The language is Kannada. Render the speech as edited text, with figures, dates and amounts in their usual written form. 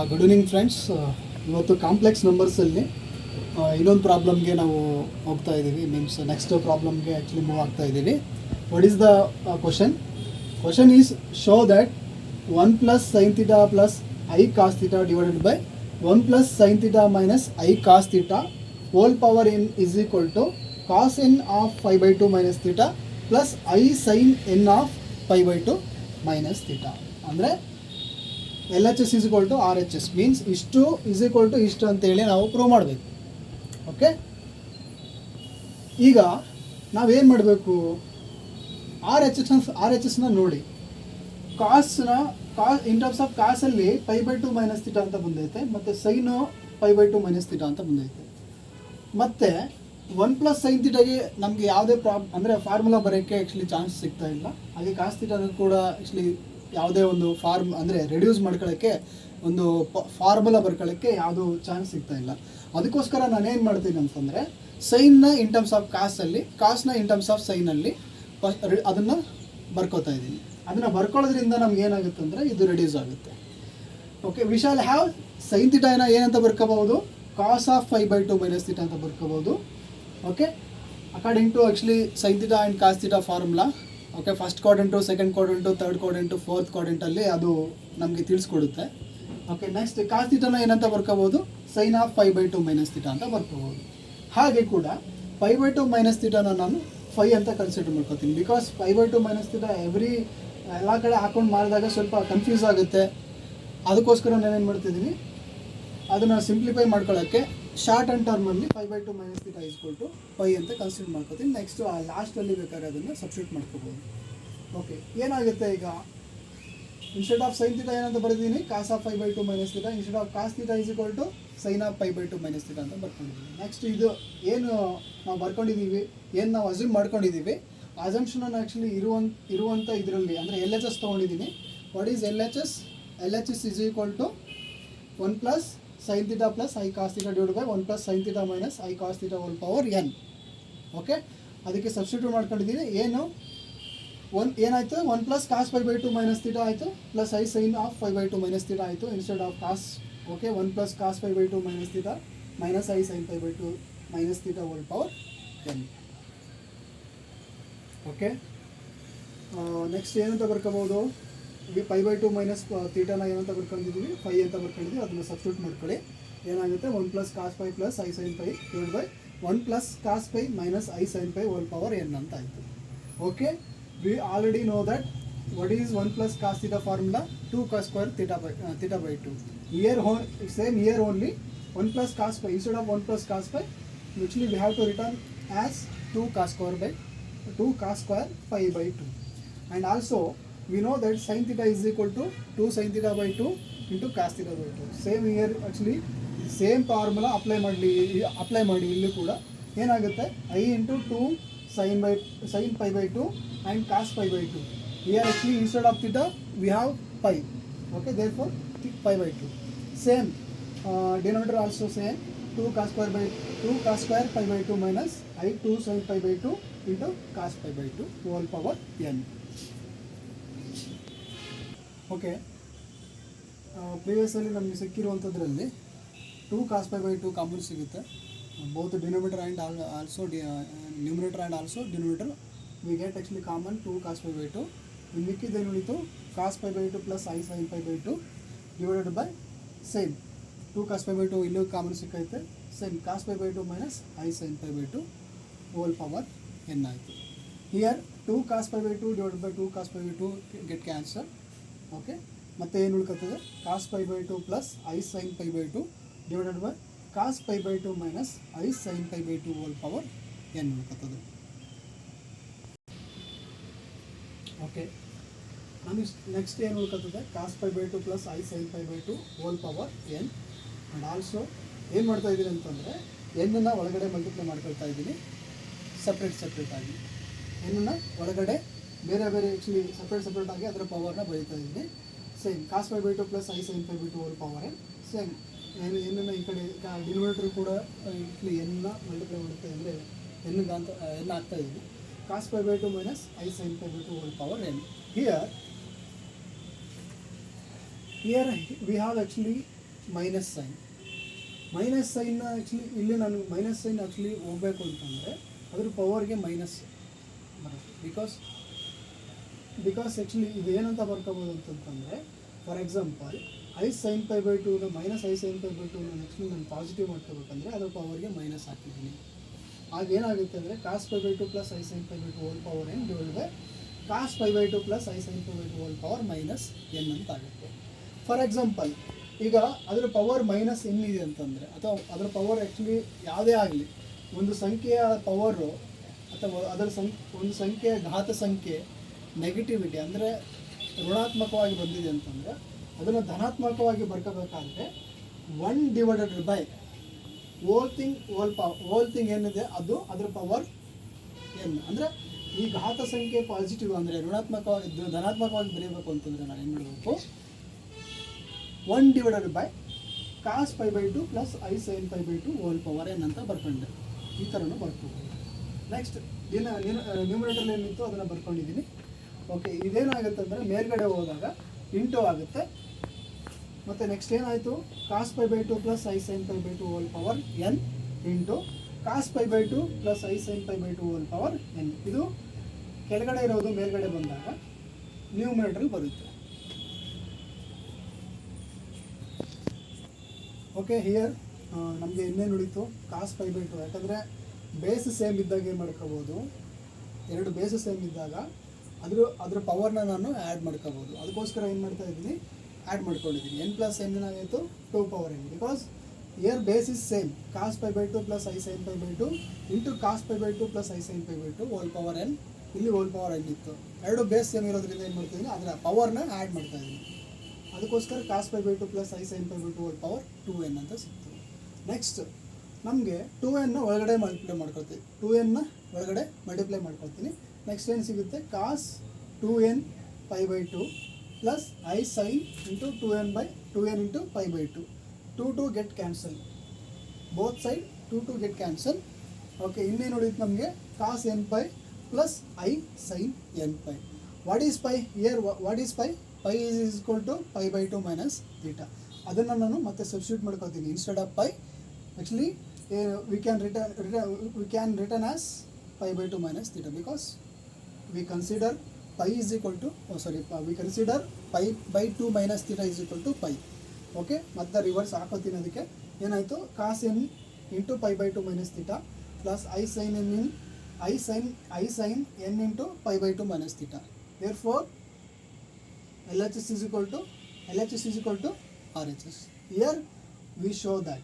Good evening friends. ಇವತ್ತು ಕಾಂಪ್ಲೆಕ್ಸ್ ನಂಬರ್ಸಲ್ಲಿ ಇನ್ನೊಂದು ಪ್ರಾಬ್ಲಮ್ಗೆ ನಾವು ಹೋಗ್ತಾ ಇದ್ದೀವಿ. ಮೀನ್ಸ್ ನೆಕ್ಸ್ಟ್ ಪ್ರಾಬ್ಲಮ್ಗೆ ಆ್ಯಕ್ಚುಲಿ ಮೂವ್ ಆಗ್ತಾ ಇದ್ದೀವಿ. What is the question is show that 1 + sin θ + I cos θ divided by 1 + sin θ - I cos θ whole power n is equal to cos n of π/2 - θ plus I sin n of π/2 - θ. ಅಂದರೆ LHS is equal to RHS means ಇಷ್ಟು is equal to ಇಷ್ಟು ಅಂತೇಳಿ ನಾವು ಪ್ರೂವ್ ಮಾಡಬೇಕು. ಓಕೆ, ಈಗ ನಾವೇನು ಮಾಡಬೇಕು, ಆರ್ ಎಚ್ ಎಸ್ನ ನೋಡಿ. ಕಾಸ್ ಇನ್ ಟರ್ಮ್ಸ್ ಆಫ್ ಕಾಸಲ್ಲಿ π/2 - θ ಅಂತ ಬಂದೈತೆ, ಮತ್ತು ಸೈನು π/2 - θ ಅಂತ ಬಂದೈತೆ. ಮತ್ತು 1 + sin θಗೆ ನಮಗೆ ಯಾವುದೇ ಅಂದರೆ ಫಾರ್ಮುಲಾ ಬರೋಕ್ಕೆ ಆ್ಯಕ್ಚುಲಿ ಚಾನ್ಸ್ ಸಿಗ್ತಾ ಇಲ್ಲ. ಹಾಗೆ ಕಾಸ್ θ ಕೂಡ ಆ್ಯಕ್ಚುಲಿ ಯಾವುದೇ ಒಂದು ಅಂದರೆ ರೆಡ್ಯೂಸ್ ಮಾಡ್ಕೊಳ್ಳೋಕ್ಕೆ ಒಂದು ಫಾರ್ಮುಲಾ ಬರ್ಕೊಳ್ಳೋಕ್ಕೆ ಯಾವುದೂ ಚಾನ್ಸ್ ಸಿಗ್ತಾ ಇಲ್ಲ. ಅದಕ್ಕೋಸ್ಕರ ನಾನೇನು ಮಾಡ್ತೀನಿ ಅಂತಂದರೆ, ಸೈನ್ನ ಇನ್ ಟರ್ಮ್ಸ್ ಆಫ್ ಕಾಸ್ನ ಇನ್ ಟರ್ಮ್ಸ್ ಆಫ್ ಸೈನಲ್ಲಿ ಅದನ್ನು ಬರ್ಕೋತಾ ಇದ್ದೀನಿ. ಅದನ್ನು ಬರ್ಕೊಳ್ಳೋದ್ರಿಂದ ನಮ್ಗೆ ಏನಾಗುತ್ತೆ ಅಂದರೆ ಇದು ರೆಡ್ಯೂಸ್ ಆಗುತ್ತೆ. Okay, we shall have sine ಥೀಟಾನ ಏನಂತ ಬರ್ಕೋಬಹುದು, ಕಾಸ್ ಆಫ್ π/2 - θ ಅಂತ ಬರ್ಕೋಬಹುದು. Okay, according to actually sine theta and cos theta formula. Okay, first quadrant, second quadrant, third quadrant, fourth ಕ್ವಾಡ್ರೆಂಟಲ್ಲಿ ಅದು ನಮಗೆ ತಿಳಿಸ್ಕೊಡುತ್ತೆ. ಓಕೆ, ನೆಕ್ಸ್ಟ್ ಕಾಸ್ ಥೀಟಾನ ಏನಂತ ಬರ್ಕೋಬೋದು, ಸೈನ್ ಆಫ್ π/2 - θ ಅಂತ ಬರ್ಕೋಬೋದು. ಹಾಗೆ ಕೂಡ π/2 - θನ ನಾನು 5 ಅಂತ ಕನ್ಸಿಡರ್ ಮಾಡ್ಕೋತೀನಿ. ಬಿಕಾಸ್ π/2 - θ ಎಲ್ಲ ಕಡೆ ಹಾಕೊಂಡು ಮಾಡಿದಾಗ ಸ್ವಲ್ಪ ಕನ್ಫ್ಯೂಸ್ ಆಗುತ್ತೆ. ಅದಕ್ಕೋಸ್ಕರ ನಾನೇನು ಮಾಡ್ತಿದ್ದೀನಿ, ಅದನ್ನು ಸಿಂಪ್ಲಿಫೈ ಮಾಡ್ಕೊಳ್ಳೋಕ್ಕೆ ಶಾರ್ಟ್ ಆ್ಯಂಡ್ ಟರ್ಮಲ್ಲಿ π/2 - θ = 5 ಅಂತ ಕನ್ಸಿಡರ್ ಮಾಡ್ಕೋತೀನಿ. ನೆಕ್ಸ್ಟು ಆ ಲಾಸ್ಟಲ್ಲಿ ಬೇಕಾದ್ರೆ ಅದನ್ನು ಸಬ್ಸ್ಟಿಟ್ಯೂಟ್ ಮಾಡ್ಕೋಬೋದು. ಓಕೆ, ಏನಾಗುತ್ತೆ ಈಗ, ಇನ್ಸ್ಟೆಡ್ ಆಫ್ ಸೈನ್ ಥೀಟಾ ಏನಂತ ಬರೆದಿದ್ದೀನಿ, cos of π/2 - θ, instead of cos theta = sine of π/2 - θ ಅಂತ ಬರ್ಕೊಂಡಿದ್ದೀವಿ. ನೆಕ್ಸ್ಟ್ ಇದು ಏನು ನಾವು ಬರ್ಕೊಂಡಿದ್ದೀವಿ, ಏನು ನಾವು ಅಸ್ಯೂಮ್ ಮಾಡ್ಕೊಂಡಿದ್ದೀವಿ, ಅಸಂಪ್ಷನನ್ನು ಆ್ಯಕ್ಚುಲಿ ಇರುವಂಥ ಇದರಲ್ಲಿ ಅಂದರೆ LHS ತೊಗೊಂಡಿದ್ದೀನಿ. What is LHS? LHS = 1 + sin θ + I cos θ divide by 1 + sin θ - I cos θ whole power n. Okay, ಅದಕ್ಕೆ ಸಬ್ಸ್ಟಿಟ್ಯೂಟ್ ಮಾಡ್ಕೊಂಡಿದ್ದೀನಿ. ಏನಾಯಿತು, 1 + cos π/2 - θ ಆಯಿತು, ಪ್ಲಸ್ I sin ಆಫ್ π/2 - θ ಆಯಿತು, instead of cos. Okay, 1 + cos π/2 - θ - I sin π/2 - θ whole power n. Okay, next ಏನಂತ ಬರ್ಕೋಬೋದು, π/2 - θನ ಏನಂತ ಬರ್ಕೊಂಡಿದ್ದೀವಿ, 5 ಅಂತ ಬರ್ಕೊಂಡಿದ್ದೀವಿ. ಅದನ್ನು ಸಬ್ಸ್ಟಿಟ್ಯೂಟ್ ಮಾಡ್ಕೊಳ್ಳಿ. ಏನಾಗುತ್ತೆ, 1 + cos π + I sin π divide by 1 + cos π - I sin π whole power n ಅಂತ ಆಯಿತು. Okay, we already know that what is 1 + cos θ formula, 2 cos square θ/2. Here only 1 + cos π, instead of 1 + cos π, actually we have to return as 2 cos square π/2. And also we know that sin θ is equal to 2 sin θ/2 into cos θ/2. Same here actually same formula apply ಮಾಡಿ ಇಲ್ಲಿ ಕೂಡ ಏನಾಗುತ್ತೆ, I into 2 sin π/2 and cos π/2. Here actually instead of theta we have pi. Okay, therefore π/2. Same denominator also same, 2 cos square π/2 minus I 2 sin π/2 into cos π/2 whole power n. Okay, ಪ್ರೀವಿಯಸ್ಸಲ್ಲಿ ನಮಗೆ ಸಿಕ್ಕಿರುವಂಥದ್ರಲ್ಲಿ 2 cos π/2 ಕಾಮನ್ ಸಿಗುತ್ತೆ, both denominator and also numerator and also denominator we get actually common 2 cos π/2. ಇನ್ನು ಮಿಕ್ಕಿದ್ದೇನು ಉಳಿತು, cos π/2 plus I sin π/2 divided by same 2 cos π/2 ಇಲ್ಲೂ ಕಾಮನ್ ಸಿಕ್ಕೈತೆ, same cos π/2 minus I sin π/2 whole power n ಆಯಿತು. Here 2 cos π/2 divided by 2 cos π/2 get cancel. Okay, ಮತ್ತೆ ಏನು ಉಳ್ಕೊತದೆ, cos π/2 plus I sin π/2 divided by cos π/2 minus I sin π/2 whole power n ಉಳ್ಕೊತದೆ. ಓಕೆ, ನಮಗೆ ನೆಕ್ಸ್ಟ್ ಏನು ಉಳ್ಕೊತದೆ, cos π/2 plus I sin π/2 whole power n. And also ಏನು ಮಾಡ್ತಾ ಇದ್ದೀನಿ ಅಂತಂದರೆ, ಎನ್ನನ್ನು ಒಳಗಡೆ ಮಲ್ಟಿಪ್ಲೈ ಮಾಡ್ಕೊಳ್ತಾ ಇದ್ದೀನಿ ಸಪ್ರೇಟ್ ಆಗಿ. ಎನ್ನನ್ನು ಒಳಗಡೆ ಬೇರೆ ಆ್ಯಕ್ಚುಲಿ ಸಪ್ರೇಟ್ ಆಗಿ ಅದರ ಪವರ್ನ ಬರೀತಾ ಇದ್ದೀನಿ. Same cos π/2 plus I sin π/2 whole power n. Same ಎನ್ನನ್ನು ಈ ಕಡೆ ಡಿನೋಮಿನೇಟರ್ ಕೂಡ ಎನ್ನ ಮಲ್ಟಿಪ್ಲೈ ಮಾಡುತ್ತೆ ಅಂದರೆ ಎನ್ ಆಗ್ತಾ ಇದ್ದೀನಿ, cos π/2 minus I sin π/2 whole power n. Here we have actually minus ಸೈನ್ನ ಆ್ಯಕ್ಚುಲಿ ಇಲ್ಲಿ ನಾನು ಮೈನಸ್ ಸೈನ್ ಆ್ಯಕ್ಚುಲಿ ಹೋಗಬೇಕು ಅಂತಂದರೆ ಅದ್ರ ಪವರ್ಗೆ ಮೈನಸ್ ಬರುತ್ತೆ. ಬಿಕಾಸ್ ಆ್ಯಕ್ಚುಲಿ ಇದು ಏನಂತ ಬರ್ಕೋಬೋದು ಅಂತಂತಂದರೆ, for example I sine pi by ಟೂನ minus I sine pi by ಟೂನ ಆ್ಯಕ್ಚುಲಿ ನಾನು ಪಾಸಿಟಿವ್ ಮಾಡ್ಕೋಬೇಕಂದ್ರೆ ಅದ್ರ ಪವರ್ಗೆ ಮೈನಸ್ ಹಾಕಿದ್ದೀನಿ. ಆಗೇನಾಗುತ್ತೆ ಅಂದರೆ cos pi by two plus I sine pi by two whole power n divide by cos pi by two plus I sine pi by two whole power minus N ಅಂತ ಆಗುತ್ತೆ. ಫಾರ್ ಎಕ್ಸಾಂಪಲ್ ಈಗ ಅದರ ಪವರ್ ಮೈನಸ್ ಎನ್ ಇದೆ ಅಂತಂದರೆ, ಅಥವಾ ಅದರ ಪವರ್ ಆ್ಯಕ್ಚುಲಿ ಯಾವುದೇ ಆಗಲಿ, ಒಂದು ಸಂಖ್ಯೆಯ ಪವರು ಅಥವಾ ಅದರ ಒಂದು ಸಂಖ್ಯೆಯ ಘಾತ ಸಂಖ್ಯೆ ನೆಗೆಟಿವಿಟಿ ಅಂದರೆ ಋಣಾತ್ಮಕವಾಗಿ ಬಂದಿದೆ ಅಂತಂದರೆ ಅದನ್ನು ಧನಾತ್ಮಕವಾಗಿ ಬರ್ಕೋಬೇಕಾದ್ರೆ 1 ಡಿವೈಡೆಡ್ ಬೈ ಹೋಲ್ ಥಿಂಗ್ ಏನಿದೆ ಅದು ಅದರ ಪವರ್ ಎನ್. ಅಂದರೆ ಈ ಘಾತ ಸಂಖ್ಯೆ ಪಾಸಿಟಿವ್ ಅಂದರೆ ಋಣಾತ್ಮಕವಾಗಿ ಧನಾತ್ಮಕವಾಗಿ ಬರೀಬೇಕು ಅಂತಂದರೆ ನಾನು ಏನು ಮಾಡಬೇಕು, 1 divided by cos pi by two plus I sine pi by two whole power n ಅಂತ ಬರ್ಕೊಂಡೆ. ಈ ಥರನೂ ಬರ್ಕೋಬೋದು. ನೆಕ್ಸ್ಟ್ ನ್ಯೂಮರೇಟರ್ ಏನಿತ್ತು ಅದನ್ನು ಬರ್ಕೊಂಡಿದ್ದೀನಿ. ಓಕೆ, ಇದೇನಾಗುತ್ತೆ ಅಂದರೆ ಮೇಲ್ಗಡೆ ಹೋದಾಗ ಇಂಟು ಆಗುತ್ತೆ. ಮತ್ತು ನೆಕ್ಸ್ಟ್ ಏನಾಯಿತು, cos pi by two plus I sine pi by two whole power n into cos pi by two plus I sine pi by two whole power n. ಇದು ಕೆಳಗಡೆ ಇರೋದು ಮೇಲ್ಗಡೆ ಬಂದಾಗ ನ್ಯೂಮರೇಟರ್ ಬರುತ್ತೆ. ಓಕೆ, ಹಿಯರ್ ನಮಗೆ ಇನ್ನೇನು ಉಳಿತು, ಕಾಸ್ ಪೈ ಬೈ ಟು. ಯಾಕಂದರೆ ಬೇಸ್ ಸೇಮ್ ಇದ್ದಾಗ ಏನು ಮಾಡ್ಕೋಬೋದು, 2 ಬೇಸ್ ಸೇಮ್ ಇದ್ದಾಗ ಅದ್ರ ಪವರ್ನ ನಾನು ಆ್ಯಡ್ ಮಾಡ್ಕೋಬೋದು. ಅದಕ್ಕೋಸ್ಕರ ಏನು ಮಾಡ್ತಾ ಇದ್ದೀನಿ, ಆ್ಯಡ್ ಮಾಡ್ಕೊಂಡಿದ್ದೀನಿ. ಎನ್ ಪ್ಲಸ್ ಎನ್ ಏನಾಗಿತ್ತು 2 power n. Because here base is same, cos pi by two plus I sine pi by two into cos pi by two plus I sine pi by two whole power n. ಇಲ್ಲಿ ಹೋಲ್ ಪವರ್ ಎನ್ ಇತ್ತು. 2 ಬೇಸ್ ಸೇಮ್ ಇರೋದ್ರಿಂದ ಏನು ಮಾಡ್ತಿದ್ದೀನಿ, ಅದರ ಪವರ್ನ ಆ್ಯಡ್ ಮಾಡ್ತಾ ಇದ್ದೀನಿ. ಅದಕ್ಕೋಸ್ಕರ cos pi by two plus I sine pi by two whole power 2n ಅಂತ ಸಿಗ್ತದೆ. ನೆಕ್ಸ್ಟ್ ನಮಗೆ 2n ಒಳಗಡೆ ಮಲ್ಟಿಪ್ಲೈ ಮಾಡ್ಕೊಳ್ತೀವಿ. 2n ಒಳಗಡೆ ಮಲ್ಟಿಪ್ಲೈ ಮಾಡ್ಕೊಳ್ತೀನಿ. ನೆಕ್ಸ್ಟ್ ಏನು ಸಿಗುತ್ತೆ, cos 2n pi by two plus I sine into 2n into pi by two. 2 get cancel, both side 2 get cancel. Okay, ಇನ್ನೇನು ಉಳಿಯುತ್ತೆ ನಮಗೆ, cos n pi plus I sine n pi. What is pi here, what is pi? Pi is equal to pi by two minus theta. ಅದನ್ನು ನಾನು ಮತ್ತೆ ಸಬ್ಸ್ಟಿಟ್ಯೂಟ್ ಮಾಡ್ಕೊತೀನಿ. Instead of pi actually we can return as pi by two minus theta, because we consider pi is equal to we consider pi by two minus theta is equal to pi. Okay, ಮತ್ತೆ ರಿವರ್ಸ್ ಹಾಕೋತೀನಿ. ಅದಕ್ಕೆ ಏನಾಯಿತು, cos n into pi by two minus theta plus I sine n into pi by two minus theta. Therefore LHS is equal to RHS. Here we show that